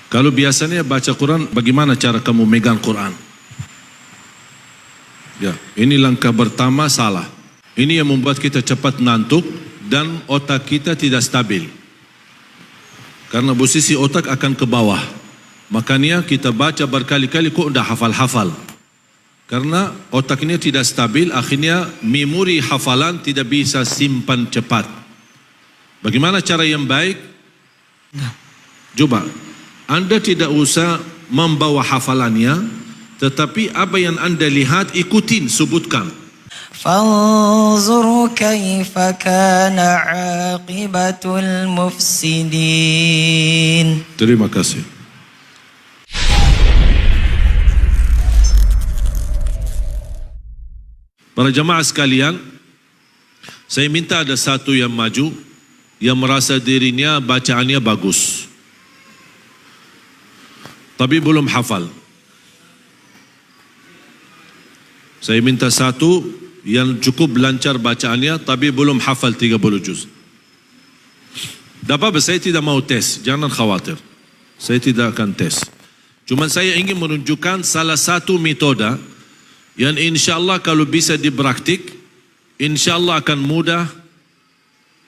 Kalau biasanya baca Quran, bagaimana cara kamu megang Quran? Ya, ini langkah pertama salah. Ini yang membuat kita cepat ngantuk dan otak kita tidak stabil. Karena posisi otak akan ke bawah. Makanya kita baca berkali-kali kok udah hafal-hafal. Karena otak ini tidak stabil, akhirnya memori hafalan tidak bisa simpan cepat. Bagaimana cara yang baik? Coba, Anda tidak usah membawa hafalannya, tetapi apa yang Anda lihat ikutin, sebutkan. Fanzur kaifa kana aqibatul mufsidin. Terima kasih. Para jamaah sekalian, saya minta ada satu yang maju, yang merasa dirinya bacaannya bagus, tapi belum hafal. Saya minta satu yang cukup lancar bacaannya, tapi belum hafal 30 juz. Tak apa, saya tidak mau tes, jangan khawatir. Saya tidak akan tes. Cuma saya ingin menunjukkan salah satu metode yang insyaAllah kalau bisa dipraktik, insyaAllah akan mudah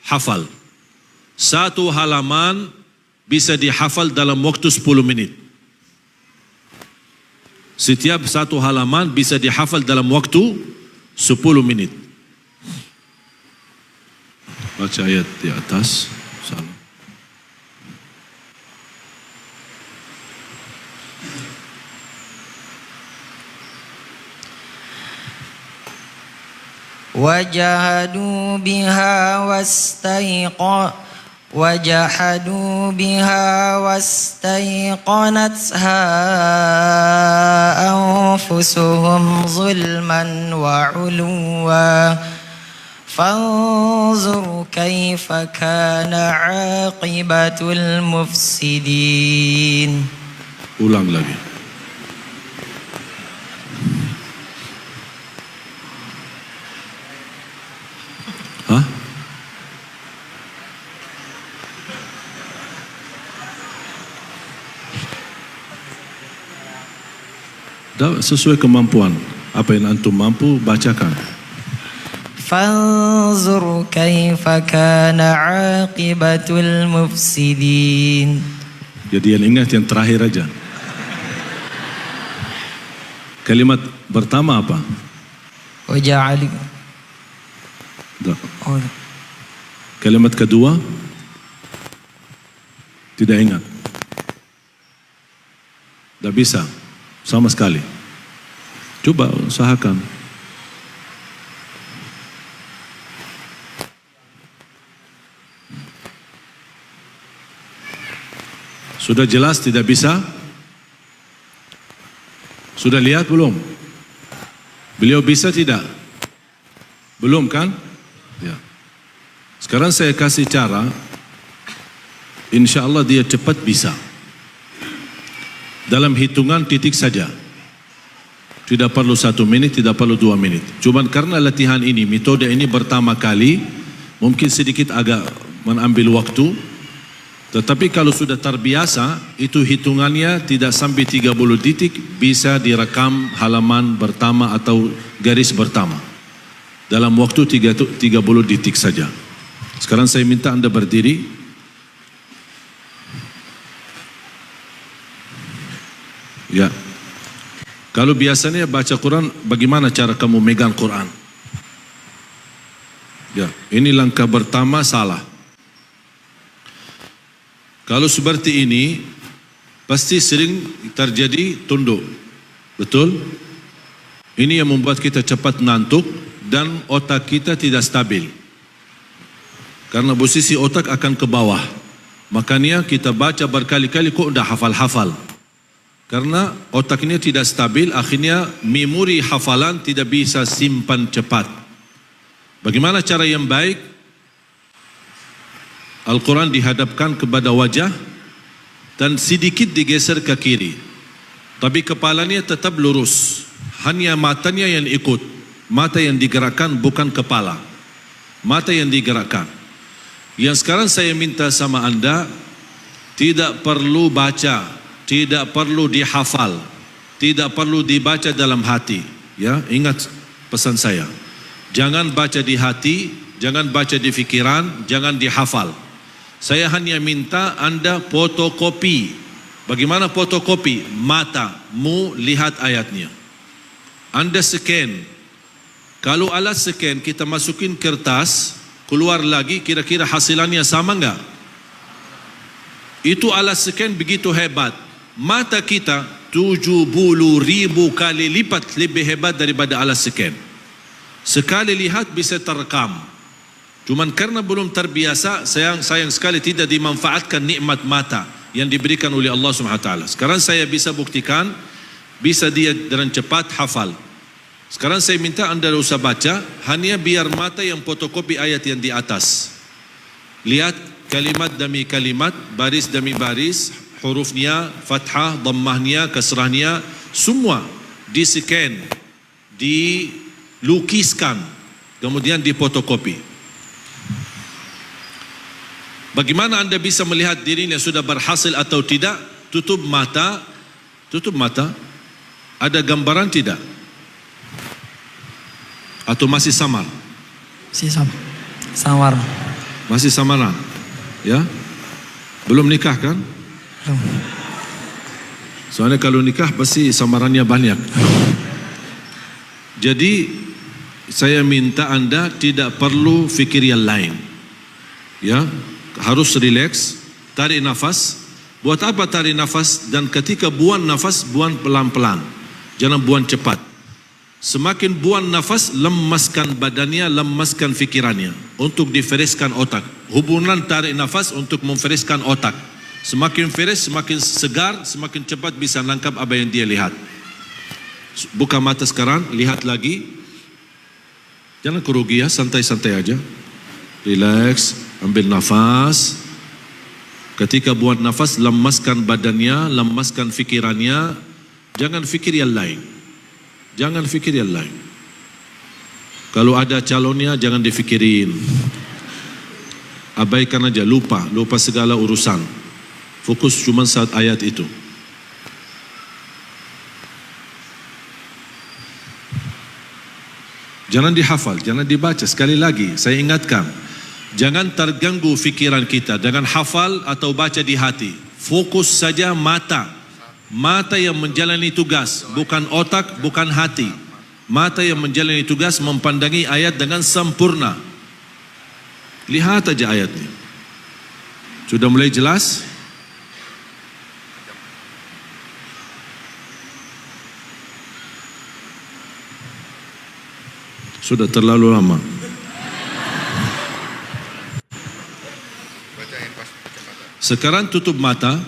hafal. Satu halaman bisa dihafal dalam waktu 10 menit. Setiap satu halaman bisa dihafal dalam waktu 10 menit. Baca ayat di atas. Salam. Wajahadu biha wastaiqanatha anfusuhum zulman wa uluwa fanzur kaifa kana aqibatul mufsidin. Ulang lagi. Hah? Sesuai kemampuan. Apa yang antum mampu, bacakan. Fanzur kaifa kana aqibatul mufsidin. Jadi yang ingat yang terakhir aja. Kalimat pertama apa? Waja'ali. Oh. Kalimat kedua tidak ingat. Tidak bisa sama sekali. Coba usahakan. Sudah jelas tidak bisa? Sudah lihat belum? Beliau bisa tidak? Belum kan? Ya. Sekarang saya kasih cara, insya Allah dia cepat bisa. Dalam hitungan titik saja. Tidak perlu 1 menit, tidak perlu 2 menit. Cuman karena latihan ini, metode ini pertama kali, mungkin sedikit agak mengambil waktu. Tetapi kalau sudah terbiasa, itu hitungannya tidak sampai 30 detik, bisa direkam halaman pertama atau garis pertama. Dalam waktu 30 detik saja. Sekarang saya minta Anda berdiri. Ya. Kalau biasanya baca Quran, bagaimana cara kamu megang Quran? Ya, ini langkah pertama salah. Kalau seperti ini, pasti sering terjadi tunduk. Betul? Ini yang membuat kita cepat ngantuk dan otak kita tidak stabil. Karena posisi otak akan ke bawah. Makanya kita baca berkali-kali kok udah hafal-hafal. Karena otak ini tidak stabil, akhirnya memori hafalan tidak bisa simpan cepat. Bagaimana cara yang baik? Al-Quran dihadapkan kepada wajah dan sedikit digeser ke kiri. Tapi kepalanya tetap lurus. Hanya matanya yang ikut. Mata yang digerakkan bukan kepala. Mata yang digerakkan. Yang sekarang saya minta sama Anda, tidak perlu baca tidak perlu dihafal, tidak perlu dibaca dalam hati. Ya, ingat pesan saya. Jangan baca di hati, jangan baca di fikiran, jangan dihafal. Saya hanya minta Anda fotokopi. Bagaimana fotokopi? Matamu lihat ayatnya. Anda scan. Kalau alat scan kita masukin kertas, keluar lagi, kira-kira hasilannya sama enggak? Itu alat scan begitu hebat. Mata kita 70,000 kali lipat lebih hebat daripada alat scan. Sekali lihat bisa terekam. Cuman karena belum terbiasa, sayang sekali tidak dimanfaatkan nikmat mata yang diberikan oleh Allah SWT. Sekarang saya bisa buktikan, bisa dia dengan cepat hafal. Sekarang saya minta Anda tidak usah baca, hanya biar mata yang fotokopi ayat yang di atas. Lihat kalimat demi kalimat, baris demi baris, hurufnya, fathah, dhammahnya, kasrahnya, semua di-scan, dilukiskan, kemudian difotokopi. Bagaimana Anda bisa melihat dirinya sudah berhasil atau tidak? Tutup mata. Ada gambaran tidak? Atau masih samar? Samar. Masih samaran? Ya? Belum nikah kan? Belum. Soalnya kalau nikah pasti samarannya banyak. Jadi saya minta Anda tidak perlu fikir yang lain. Ya, harus relax, tarik nafas. Buat apa tarik nafas? Dan ketika buang nafas, buang pelan-pelan. Jangan buang cepat. Semakin buang nafas, lemaskan badannya, lemaskan fikirannya untuk difereskan otak. Hubungan tarik nafas untuk memfereskan otak. Semakin fresh, semakin segar, semakin cepat bisa nangkap apa yang dia lihat. Buka mata sekarang, lihat lagi. Jangan kerugi ya, santai-santai aja. Relax, ambil nafas. Ketika buat nafas, lemaskan badannya, lemaskan fikirannya. Jangan fikir yang lain. Jangan fikir yang lain. Kalau ada calonnya, jangan difikirin. Abaikan aja, lupa segala urusan. Fokus cuma saat ayat itu. Jangan dihafal, jangan dibaca. Sekali lagi, saya ingatkan. Jangan terganggu fikiran kita dengan hafal atau baca di hati. Fokus saja mata. Mata yang menjalani tugas, bukan otak, bukan hati. Mata yang menjalani tugas mempandangi ayat dengan sempurna. Lihat aja ayatnya. Sudah mulai jelas? Sudah terlalu lama. Sekarang tutup mata.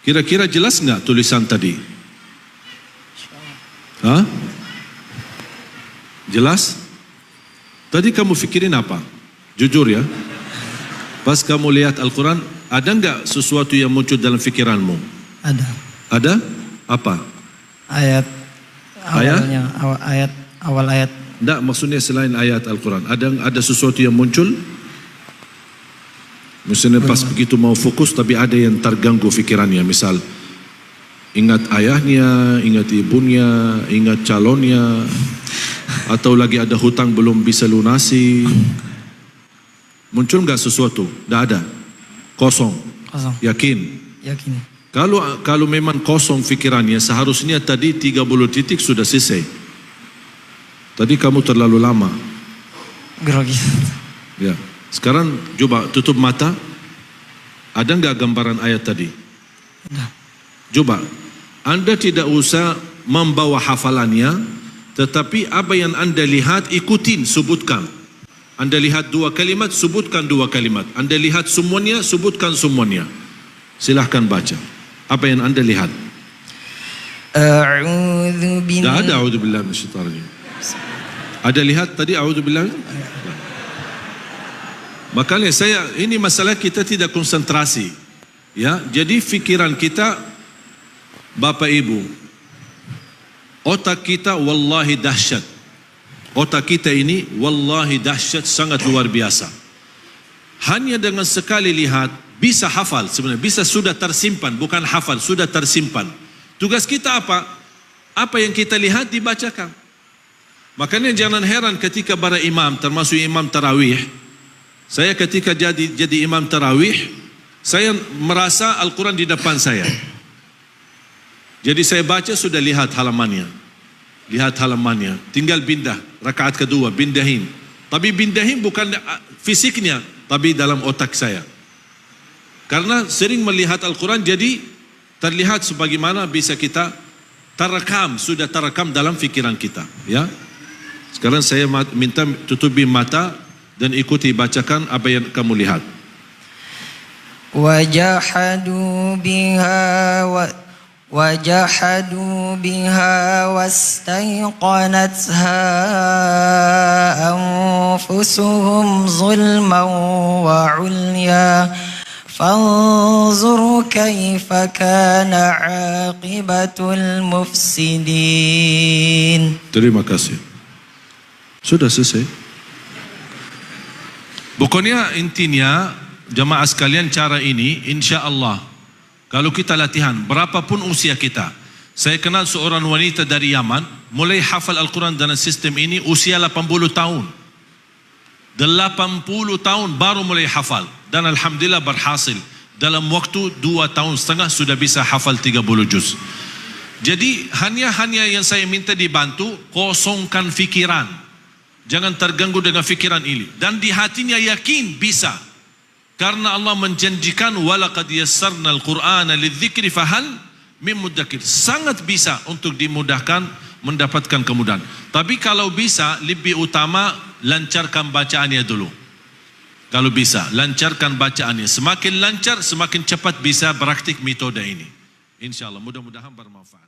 Kira-kira jelas enggak tulisan tadi? Hah? Jelas? Tadi kamu fikirin apa? Jujur ya. Pas kamu lihat Al-Quran, ada enggak sesuatu yang muncul dalam fikiranmu? Ada. Ada? Apa? Ayat awalnya, awal ayat. Enggak, maksudnya selain ayat Al-Quran. Ada sesuatu yang muncul? Misalnya pas begitu mau fokus tapi ada yang terganggu fikirannya. Misal ingat ayahnya, ingat ibunya, ingat calonnya, atau lagi ada hutang belum bisa lunasi. Muncul enggak sesuatu? Tidak ada. Kosong. Yakin? Yakin. Kalau memang kosong fikirannya, seharusnya tadi 30 titik sudah selesai. Tadi kamu terlalu lama. Grogi. Ya. Sekarang coba tutup mata. Ada enggak gambaran ayat tadi? Ada. Coba. Anda tidak usah membawa hafalannya, tetapi apa yang Anda lihat ikutin, sebutkan. Anda lihat 2 kalimat, sebutkan 2 kalimat. Anda lihat semuanya, sebutkan semuanya. Silahkan baca. Apa yang Anda lihat? A'udzu billahi. Tidak ada a'udzubillahi minasyaitonir rajim. Ada lihat tadi a'udzubillahi? Makanya ini masalah kita tidak konsentrasi. Ya, jadi fikiran kita, Bapak Ibu, otak kita wallahi dahsyat. Otak kita ini wallahi dahsyat, sangat luar biasa. Hanya dengan sekali lihat, bisa hafal sebenarnya, bisa sudah tersimpan, bukan hafal, sudah tersimpan. Tugas kita apa? Apa yang kita lihat dibacakan. Makanya jangan heran ketika para imam, termasuk imam tarawih, saya ketika jadi imam tarawih, saya merasa Al-Quran di depan saya. Jadi saya baca sudah lihat halamannya. Lihat halamannya, tinggal pindah, rakaat kedua, pindahin. Tapi pindahin bukan fisiknya, tapi dalam otak saya. Karena sering melihat Al-Quran, jadi terlihat sebagaimana bisa kita terekam, sudah terekam dalam fikiran kita. Ya. Sekarang saya minta tutupi mata dan ikuti bacakan apa yang kamu lihat. Wajahadu biha wastaiqanatha anfusuhum zulman wa ulya. Fanzur kaifa kana aqibatul mufsidin. Terima kasih. Sudah selesai. Pokoknya intinya jamaah sekalian, cara ini insya Allah kalau kita latihan berapapun usia kita. Saya kenal seorang wanita dari Yaman mulai hafal Al-Quran dalam sistem ini usia 80 tahun. 80 tahun baru mulai hafal, dan alhamdulillah berhasil. Dalam waktu 2,5 tahun sudah bisa hafal 30 juz. Jadi hanya yang saya minta dibantu, kosongkan fikiran. Jangan terganggu dengan fikiran ini, dan di hatinya yakin bisa. Karena Allah menjanjikan walaqad yassarna al-Qur'ana lidzikri fahal min mudzakir. Sangat bisa untuk dimudahkan, mendapatkan kemudahan. Tapi kalau bisa, lebih utama lancarkan bacaannya dulu. Kalau bisa, lancarkan bacaannya. Semakin lancar, semakin cepat bisa praktik metode ini. InsyaAllah, mudah-mudahan bermanfaat.